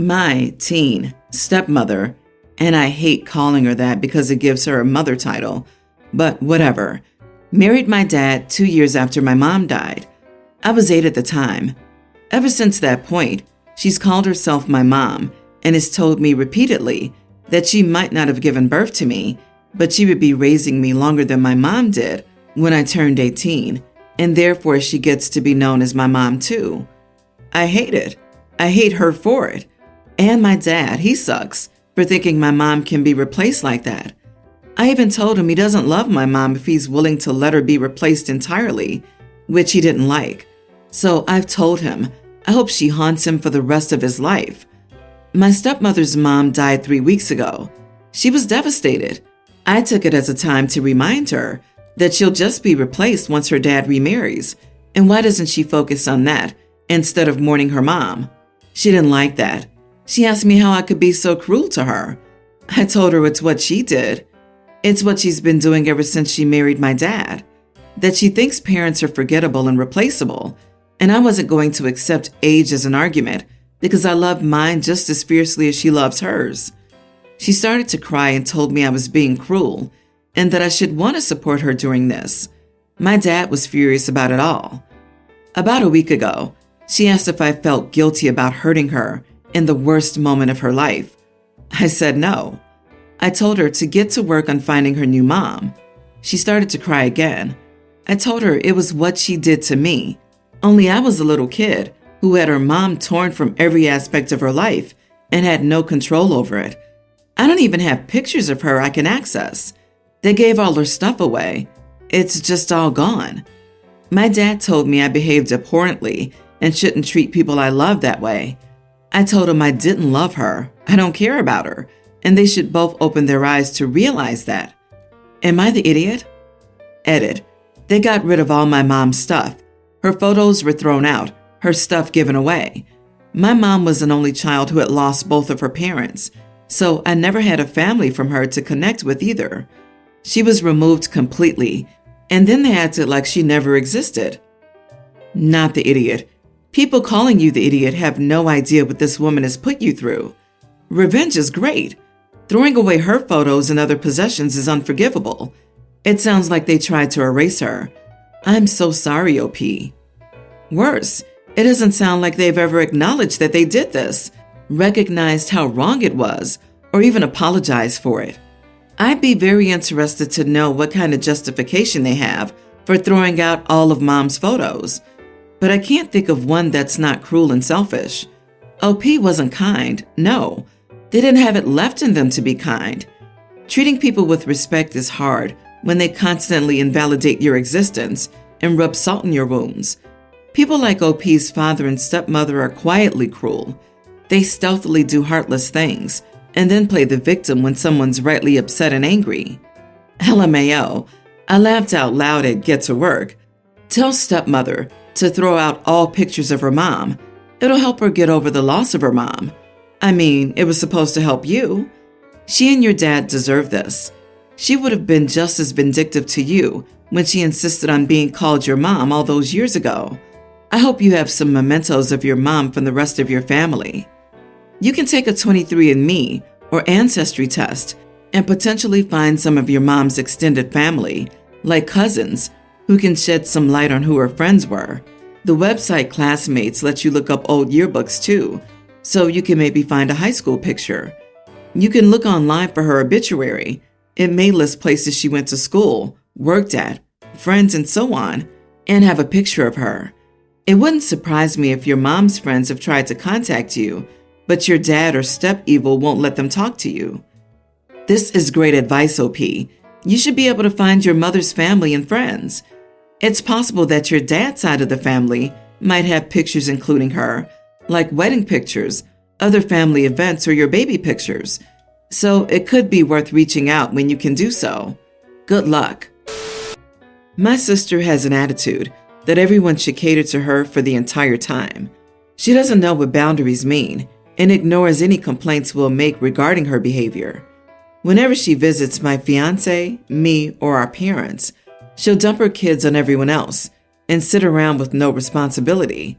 My teen stepmother, and I hate calling her that because it gives her a mother title, but whatever, married my dad 2 years after my mom died. I was 8 at the time. Ever since that point, she's called herself my mom and has told me repeatedly that she might not have given birth to me, but she would be raising me longer than my mom did when I turned 18, and therefore she gets to be known as my mom too. I hate it. I hate her for it. And my dad, he sucks for thinking my mom can be replaced like that. I even told him he doesn't love my mom if he's willing to let her be replaced entirely, which he didn't like. So I've told him I hope she haunts him for the rest of his life. My stepmother's mom died 3 weeks ago. She was devastated. I took it as a time to remind her that she'll just be replaced once her dad remarries, and why doesn't she focus on that instead of mourning her mom? She didn't like that. She asked me how I could be so cruel to her. I told her it's what she did. It's what she's been doing ever since she married my dad. That she thinks parents are forgettable and replaceable, and I wasn't going to accept age as an argument because I love mine just as fiercely as she loves hers. She started to cry and told me I was being cruel and that I should want to support her during this. My dad was furious about it all. About a week ago, she asked if I felt guilty about hurting her in the worst moment of her life. I said no. I told her to get to work on finding her new mom. She started to cry again. I told her it was what she did to me. Only I was a little kid who had her mom torn from every aspect of her life and had no control over it. I don't even have pictures of her I can access. They gave all her stuff away. It's just all gone. My dad told me I behaved abhorrently and shouldn't treat people I love that way. I told him I didn't love her. I don't care about her. And they should both open their eyes to realize that. Am I the idiot? Edit. They got rid of all my mom's stuff. Her photos were thrown out, her stuff given away. My mom was an only child who had lost both of her parents, so I never had a family from her to connect with either. She was removed completely, and then they acted like she never existed. Not the idiot. People calling you the idiot have no idea what this woman has put you through. Revenge is great. Throwing away her photos and other possessions is unforgivable. It sounds like they tried to erase her. I'm so sorry, OP. Worse, it doesn't sound like they've ever acknowledged that they did this, recognized how wrong it was, or even apologized for it. I'd be very interested to know what kind of justification they have for throwing out all of Mom's photos. But I can't think of one that's not cruel and selfish. OP wasn't kind, no. They didn't have it left in them to be kind. Treating people with respect is hard when they constantly invalidate your existence and rub salt in your wounds. People like OP's father and stepmother are quietly cruel. They stealthily do heartless things and then play the victim when someone's rightly upset and angry. LMAO, I laughed out loud at Get to Work. Tell stepmother to throw out all pictures of her mom. It'll help her get over the loss of her mom. I mean, it was supposed to help you. She and your dad deserve this. She would have been just as vindictive to you when she insisted on being called your mom all those years ago. I hope you have some mementos of your mom from the rest of your family. You can take a 23andMe or Ancestry test and potentially find some of your mom's extended family, like cousins, who can shed some light on who her friends were. The website Classmates lets you look up old yearbooks too, so you can maybe find a high school picture. You can look online for her obituary. It may list places she went to school, worked at, friends, and so on, and have a picture of her. It wouldn't surprise me if your mom's friends have tried to contact you, but your dad or step-evil won't let them talk to you. This is great advice, OP. You should be able to find your mother's family and friends. It's possible that your dad's side of the family might have pictures including her, like wedding pictures, other family events, or your baby pictures. So it could be worth reaching out when you can do so. Good luck. My sister has an attitude that everyone should cater to her for the entire time. She doesn't know what boundaries mean and ignores any complaints we'll make regarding her behavior. Whenever she visits my fiance, me, or our parents, she'll dump her kids on everyone else and sit around with no responsibility.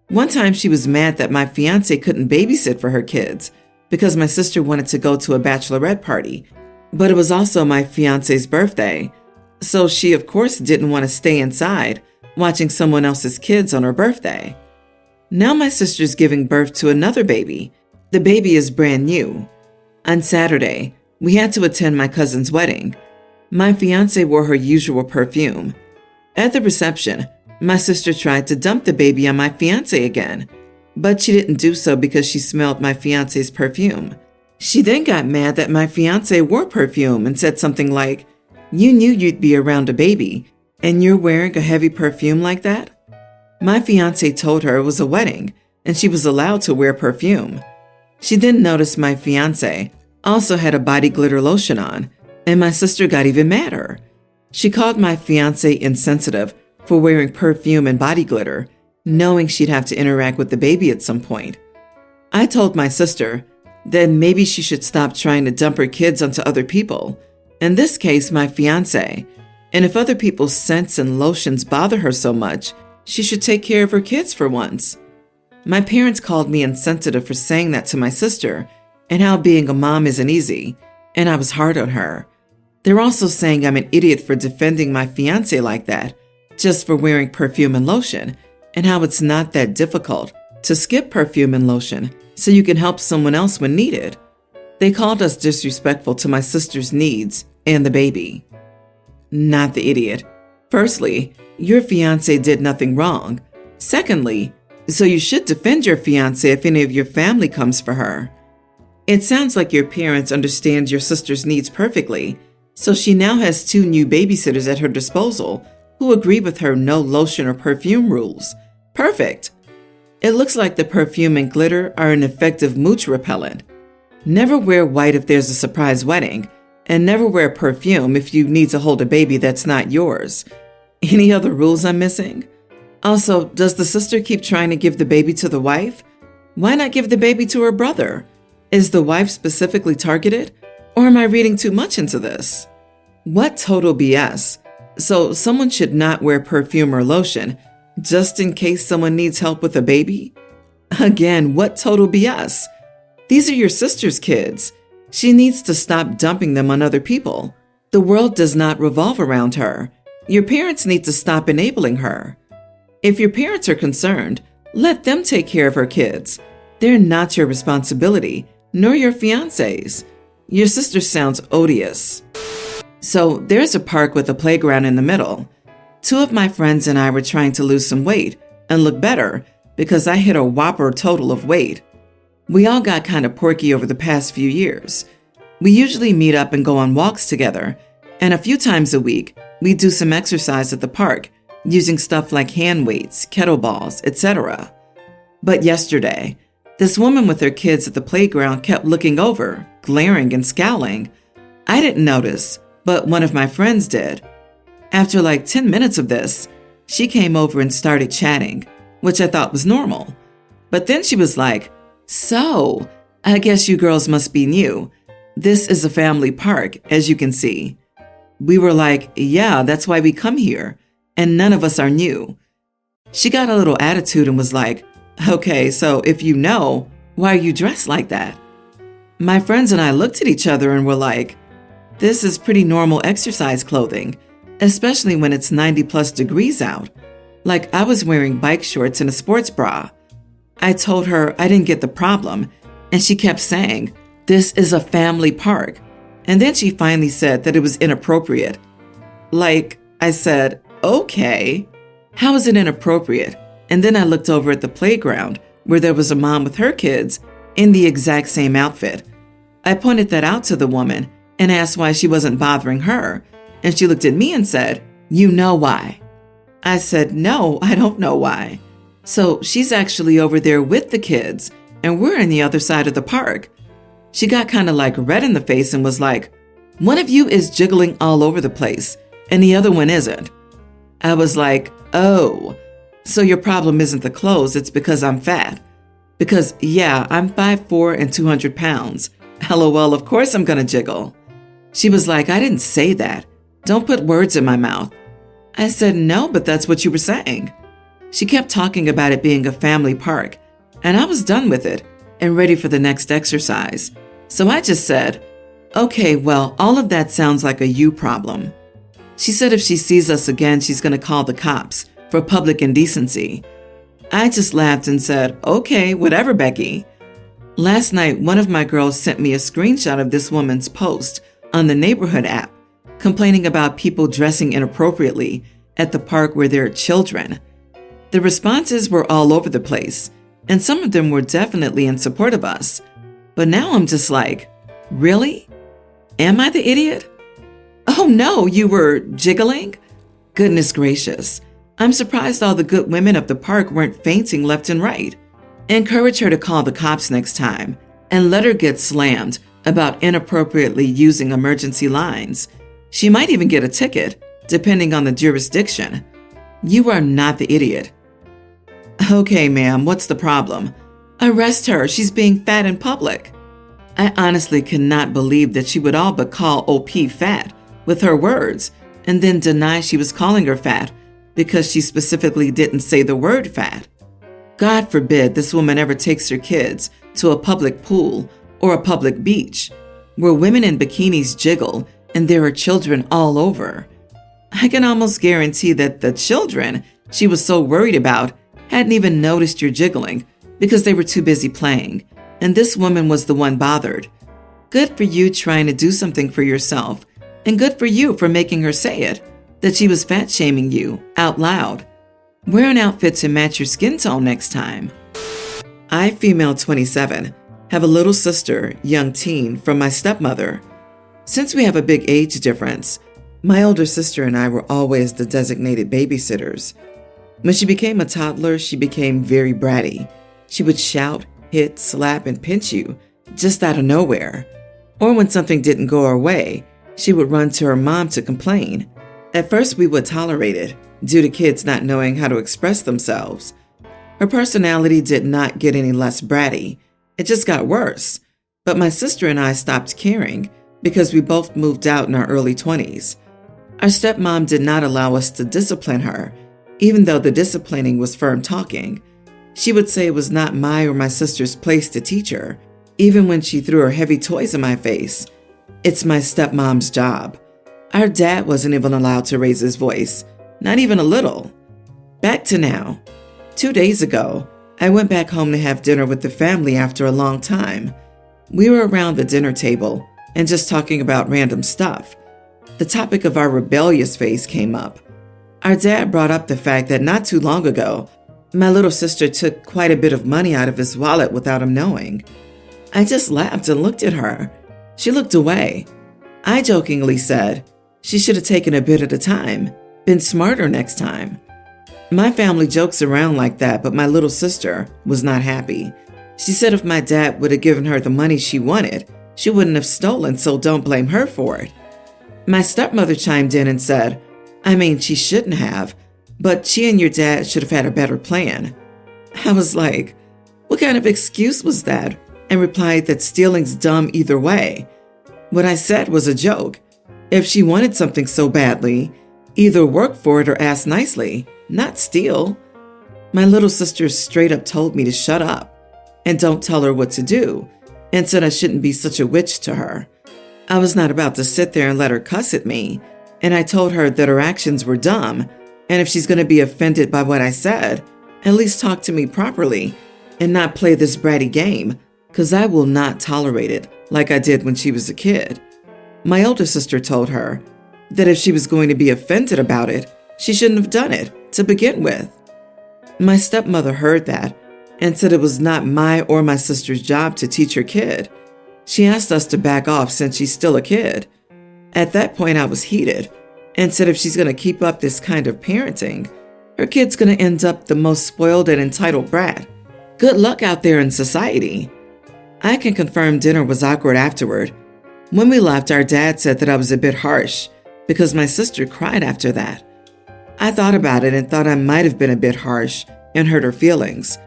One time she was mad that my fiance couldn't babysit for her kids because my sister wanted to go to a bachelorette party, but it was also my fiance's birthday. So she, of course, didn't want to stay inside watching someone else's kids on her birthday. Now my sister's giving birth to another baby. The baby is brand new. On Saturday, we had to attend my cousin's wedding. My fiance wore her usual perfume. At the reception, my sister tried to dump the baby on my fiance again, but she didn't do so because she smelled my fiance's perfume. She then got mad that my fiance wore perfume and said something like, "You knew you'd be around a baby, and you're wearing a heavy perfume like that?" My fiance told her it was a wedding, and she was allowed to wear perfume. She then noticed my fiance also had a body glitter lotion on, and my sister got even madder. She called my fiance insensitive for wearing perfume and body glitter, knowing she'd have to interact with the baby at some point. I told my sister that maybe she should stop trying to dump her kids onto other people, in this case my fiance, and if other people's scents and lotions bother her so much, she should take care of her kids for once. My parents called me insensitive for saying that to my sister and how being a mom isn't easy, and I was hard on her. They're also saying I'm an idiot for defending my fiance like that, just for wearing perfume and lotion, and how it's not that difficult to skip perfume and lotion so you can help someone else when needed. They called us disrespectful to my sister's needs and the baby. Not the idiot. Firstly, your fiance did nothing wrong. Secondly, so you should defend your fiance if any of your family comes for her. It sounds like your parents understand your sister's needs perfectly, so she now has 2 new babysitters at her disposal who agree with her no lotion or perfume rules. Perfect. It looks like the perfume and glitter are an effective mooch repellent. Never wear white if there's a surprise wedding, and never wear perfume if you need to hold a baby that's not yours. Any other rules I'm missing? Also, does the sister keep trying to give the baby to the wife? Why not give the baby to her brother? Is the wife specifically targeted? Or am I reading too much into this? What total BS. So someone should not wear perfume or lotion just in case someone needs help with a baby? Again, what total BS. These are your sister's kids. She needs to stop dumping them on other people. The world does not revolve around her. Your parents need to stop enabling her. If your parents are concerned, let them take care of her kids. They're not your responsibility, nor your fiance's. Your sister sounds odious. So there's a park with a playground in the middle. 2 of my friends and I were trying to lose some weight and look better because I hit a whopper total of weight. We all got kind of porky over the past few years. We usually meet up and go on walks together, and a few times a week, we do some exercise at the park using stuff like hand weights, kettlebells, etc. But yesterday, this woman with her kids at the playground kept looking over, glaring and scowling. I didn't notice, but one of my friends did. After like 10 minutes of this, she came over and started chatting, which I thought was normal. But then she was like, "So, I guess you girls must be new. This is a family park, as you can see." We were like, "Yeah, that's why we come here, and none of us are new." She got a little attitude and was like, "Okay, so if you know, why are you dressed like that?" My friends and I looked at each other and were like, "This is pretty normal exercise clothing, especially when it's 90+ degrees out. Like I was wearing bike shorts and a sports bra." I told her I didn't get the problem, and she kept saying, "This is a family park." And then she finally said that it was inappropriate. Like, I said, "Okay, how is it inappropriate?" And then I looked over at the playground where there was a mom with her kids in the exact same outfit. I pointed that out to the woman and asked why she wasn't bothering her. And she looked at me and said, "You know why." I said, "No, I don't know why." So she's actually over there with the kids, and we're on the other side of the park. She got kind of like red in the face and was like, "One of you is jiggling all over the place, and the other one isn't." I was like, "Oh, so your problem isn't the clothes, it's because I'm fat." Because, yeah, I'm 5'4" and 200 pounds. LOL, of course I'm gonna jiggle. She was like, "I didn't say that. Don't put words in my mouth." I said, "No, but that's what you were saying." She kept talking about it being a family park, and I was done with it and ready for the next exercise. So I just said, "Okay, well, all of that sounds like a you problem." She said if she sees us again, she's going to call the cops for public indecency. I just laughed and said, "Okay, whatever, Becky." Last night, one of my girls sent me a screenshot of this woman's post on the neighborhood app, complaining about people dressing inappropriately at the park where there are children. The responses were all over the place, and some of them were definitely in support of us. But now I'm just like, really? Am I the idiot? Oh no, you were jiggling? Goodness gracious. I'm surprised all the good women of the park weren't fainting left and right. Encourage her to call the cops next time and let her get slammed about inappropriately using emergency lines. She might even get a ticket, depending on the jurisdiction. You are not the idiot. Okay, ma'am, what's the problem? Arrest her. She's being fat in public. I honestly cannot believe that she would all but call OP fat with her words and then deny she was calling her fat because she specifically didn't say the word fat. God forbid this woman ever takes her kids to a public pool or a public beach where women in bikinis jiggle and there are children all over. I can almost guarantee that the children she was so worried about hadn't even noticed your jiggling because they were too busy playing, and this woman was the one bothered. Good for you trying to do something for yourself, and good for you for making her say it, that she was fat-shaming you out loud. Wear an outfit to match your skin tone next time. I, female 27, have a little sister, young teen, from my stepmother. Since we have a big age difference, my older sister and I were always the designated babysitters. When she became a toddler, she became very bratty. She would shout, hit, slap, and pinch you just out of nowhere. Or when something didn't go her way, she would run to her mom to complain. At first, we would tolerate it due to kids not knowing how to express themselves. Her personality did not get any less bratty. It just got worse. But my sister and I stopped caring because we both moved out in our early 20s. Our stepmom did not allow us to discipline her, even though the disciplining was firm talking. She would say it was not my or my sister's place to teach her, even when she threw her heavy toys in my face. It's my stepmom's job. Our dad wasn't even allowed to raise his voice, not even a little. Back to now. 2 days ago, I went back home to have dinner with the family after a long time. We were around the dinner table and just talking about random stuff. The topic of our rebellious phase came up. Our dad brought up the fact that not too long ago, my little sister took quite a bit of money out of his wallet without him knowing. I just laughed and looked at her. She looked away. I jokingly said, she should have taken a bit at a time, been smarter next time. My family jokes around like that, but my little sister was not happy. She said if my dad would have given her the money she wanted, she wouldn't have stolen, so don't blame her for it. My stepmother chimed in and said, I mean, she shouldn't have, but she and your dad should have had a better plan. I was like, what kind of excuse was that? And replied that stealing's dumb either way. What I said was a joke. If she wanted something so badly, either work for it or ask nicely, not steal. My little sister straight up told me to shut up and don't tell her what to do, and said I shouldn't be such a witch to her. I was not about to sit there and let her cuss at me, and I told her that her actions were dumb, and if she's going to be offended by what I said, at least talk to me properly and not play this bratty game, because I will not tolerate it like I did when she was a kid. My older sister told her that if she was going to be offended about it, she shouldn't have done it to begin with. My stepmother heard that and said it was not my or my sister's job to teach her kid. She asked us to back off since she's still a kid. At that point, I was heated and said if she's going to keep up this kind of parenting, her kid's going to end up the most spoiled and entitled brat. Good luck out there in society. I can confirm dinner was awkward afterward. When we left, our dad said that I was a bit harsh because my sister cried after that. I thought about it and thought I might have been a bit harsh and hurt her feelings.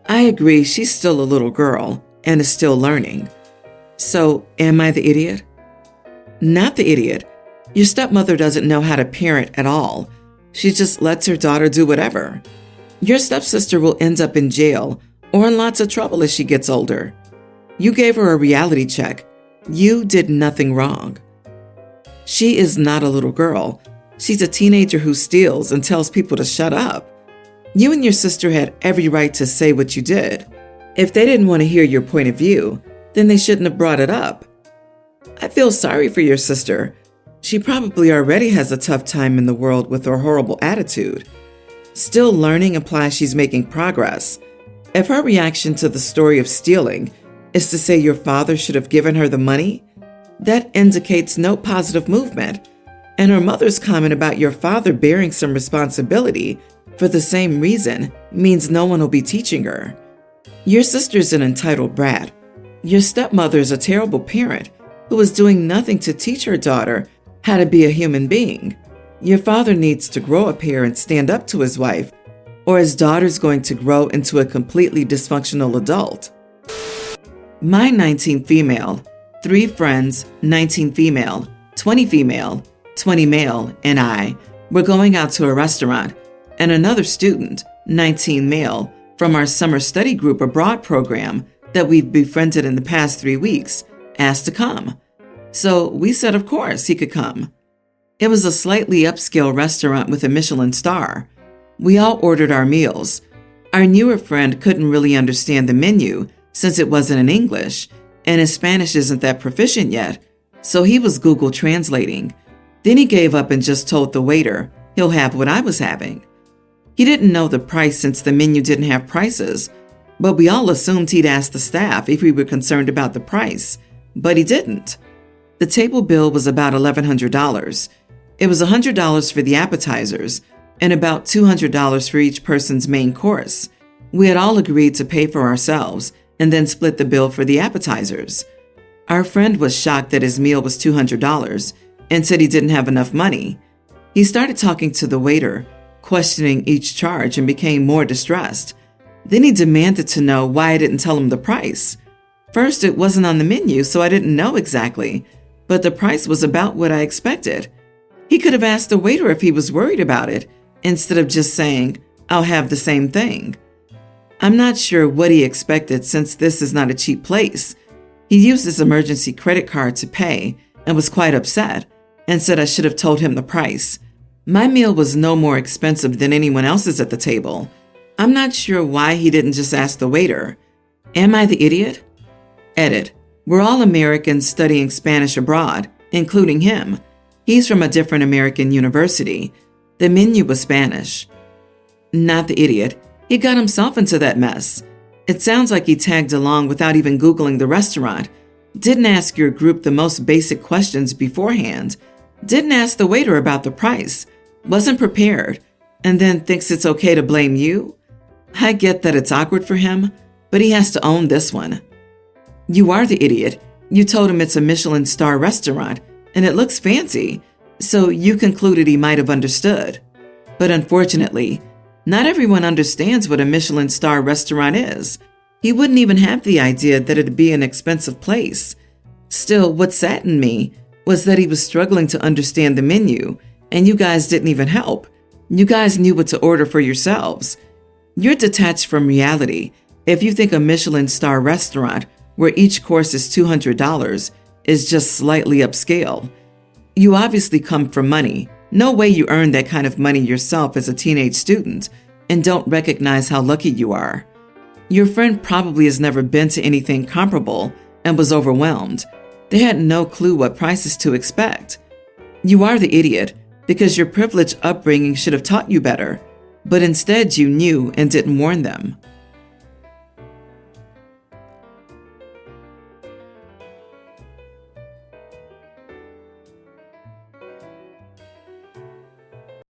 I agree she's still a little girl and is still learning. So, am I the idiot? Not the idiot. Your stepmother doesn't know how to parent at all. She just lets her daughter do whatever. Your stepsister will end up in jail or in lots of trouble as she gets older. You gave her a reality check. You did nothing wrong. She is not a little girl. She's a teenager who steals and tells people to shut up. You and your sister had every right to say what you did. If they didn't want to hear your point of view, then they shouldn't have brought it up. I feel sorry for your sister. She probably already has a tough time in the world with her horrible attitude. Still learning implies she's making progress. If her reaction to the story of stealing is to say your father should have given her the money, that indicates no positive movement. And her mother's comment about your father bearing some responsibility for the same reason means no one will be teaching her. Your sister's an entitled brat. Your stepmother is a terrible parent who is doing nothing to teach her daughter how to be a human being. Your father needs to grow up here and stand up to his wife, or his daughter's going to grow into a completely dysfunctional adult. My 19 female, 3 friends, 19 female, 20 female, 20 male, and I were going out to a restaurant, and another student, 19 male, from our summer study group abroad program that we've befriended in the past 3 weeks, asked to come. So we said of course he could come. It was a slightly upscale restaurant with a Michelin star. We all ordered our meals. Our newer friend couldn't really understand the menu since it wasn't in English, and his Spanish isn't that proficient yet, so he was Google translating. Then he gave up and just told the waiter he'll have what I was having. He didn't know the price since the menu didn't have prices, but we all assumed he'd ask the staff if we were concerned about the price, but he didn't. The table bill was about $1,100. It was $100 for the appetizers and about $200 for each person's main course. We had all agreed to pay for ourselves and then split the bill for the appetizers. Our friend was shocked that his meal was $200 and said he didn't have enough money. He started talking to the waiter, questioning each charge, and became more distressed. Then he demanded to know why I didn't tell him the price. First, it wasn't on the menu, so I didn't know exactly, but the price was about what I expected. He could have asked the waiter if he was worried about it, instead of just saying, "I'll have the same thing." I'm not sure what he expected since this is not a cheap place. He used his emergency credit card to pay and was quite upset and said I should have told him the price. My meal was no more expensive than anyone else's at the table. I'm not sure why he didn't just ask the waiter. Am I the idiot? Edit. We're all Americans studying Spanish abroad, including him. He's from a different American university. The menu was Spanish. Not the idiot. He got himself into that mess. It sounds like he tagged along without even Googling the restaurant. Didn't ask your group the most basic questions beforehand. Didn't ask the waiter about the price. Wasn't prepared. And then thinks it's okay to blame you? I get that it's awkward for him, but he has to own this one. You are the idiot. You told him it's a Michelin star restaurant, and it looks fancy, so you concluded he might have understood. But unfortunately, not everyone understands what a Michelin star restaurant is. He wouldn't even have the idea that it'd be an expensive place. Still, what saddened me was that he was struggling to understand the menu, and you guys didn't even help. You guys knew what to order for yourselves. You're detached from reality if you think a Michelin star restaurant where each course is $200 is just slightly upscale. You obviously come from money. No way you earned that kind of money yourself as a teenage student and don't recognize how lucky you are. Your friend probably has never been to anything comparable and was overwhelmed. They had no clue what prices to expect. You are the idiot because your privileged upbringing should have taught you better, but instead you knew and didn't warn them.